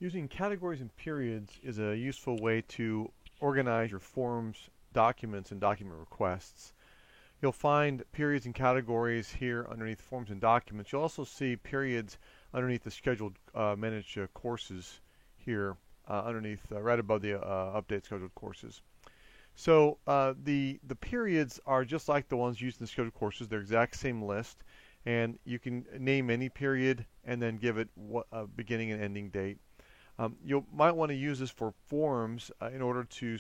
Using categories and periods is a useful way to organize your forms, documents, and document requests. You'll find periods and categories here underneath forms and documents. You'll also see periods underneath the scheduled managed courses here underneath right above the update scheduled courses. So the periods are just like the ones used in the scheduled courses. They're exact same list, and you can name any period and then give it a beginning and ending date. You might want to use this for forms in order to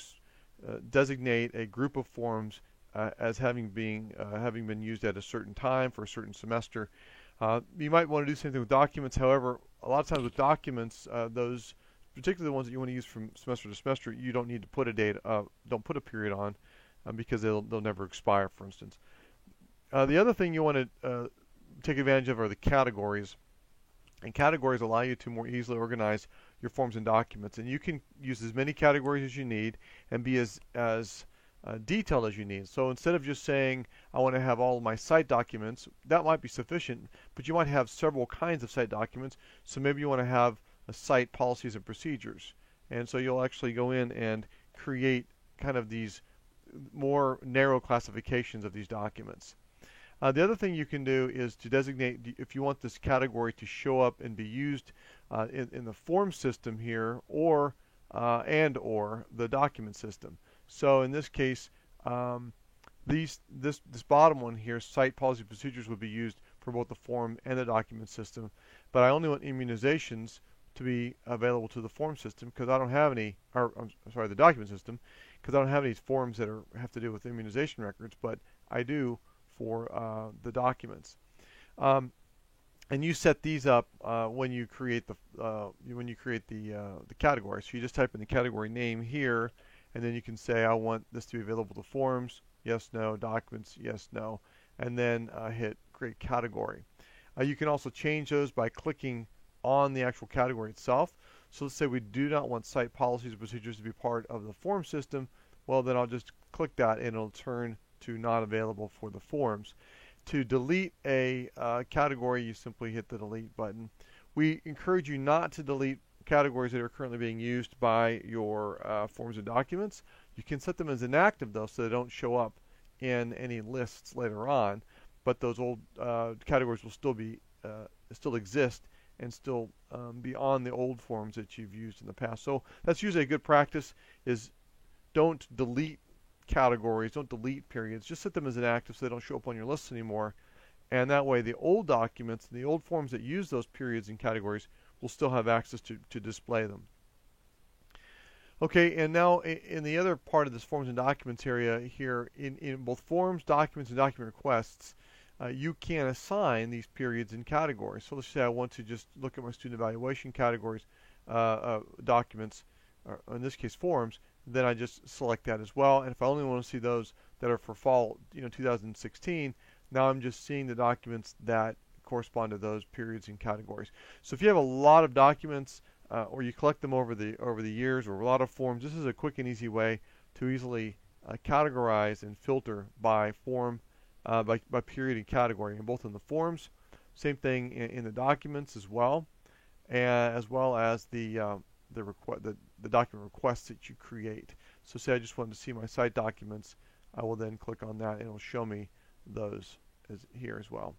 designate a group of forms as having been used at a certain time for a certain semester. You might want to do the same thing with documents. However, a lot of times with documents, those particularly the ones that you want to use from semester to semester, you don't need to put a date, don't put a period on, because they'll never expire, for instance. The other thing you want to take advantage of are the categories. And categories allow you to more easily organize your forms and documents. And you can use as many categories as you need and be as detailed as you need. So instead of just saying, I want to have all of my site documents, that might be sufficient, but you might have several kinds of site documents. So maybe you want to have a site policies and procedures. And so you'll actually go in and create kind of these more narrow classifications of these documents. The other thing you can do is to designate if you want this category to show up and be used in the form system here, or or the document system. So in this case, this bottom one here, site policy procedures, would be used for both the form and the document system. But I only want immunizations to be available to the form system because I don't have any, or I'm sorry, the document system, because I don't have any forms that have to do with immunization records, but I do for the documents. And you set these up when you create the category. So you just type in the category name here, and then you can say I want this to be available to forms, yes, no, documents, yes, no, and then hit create category. You can also change those by clicking on the actual category itself. So let's say we do not want site policies and procedures to be part of the form system. Well, then I'll just click that and it'll turn to not available for the forms. To delete a category, you simply hit the delete button. We encourage you not to delete categories that are currently being used by your forms and documents. You can set them as inactive though, so they don't show up in any lists later on. But those old categories will still exist and still be on the old forms that you've used in the past. So that's usually a good practice: is don't delete categories, don't delete periods, just set them as inactive so they don't show up on your lists anymore. And that way the old documents and the old forms that use those periods and categories will still have access to display them. Okay, and now in the other part of this forms and documents area here, in both forms, documents, and document requests, you can assign these periods and categories. So let's say I want to just look at my student evaluation categories, documents, or in this case forms, then I just select that as well. And if I only want to see those that are for fall 2016, now I'm just seeing the documents that correspond to those periods and categories. So if you have a lot of documents or you collect them over the years, or a lot of forms, this is a quick and easy way to easily categorize and filter by form, by period and category, and both in the forms, same thing in the documents as well as the document requests that you create. So say I just wanted to see my site documents, I will then click on that and it will show me those here as well.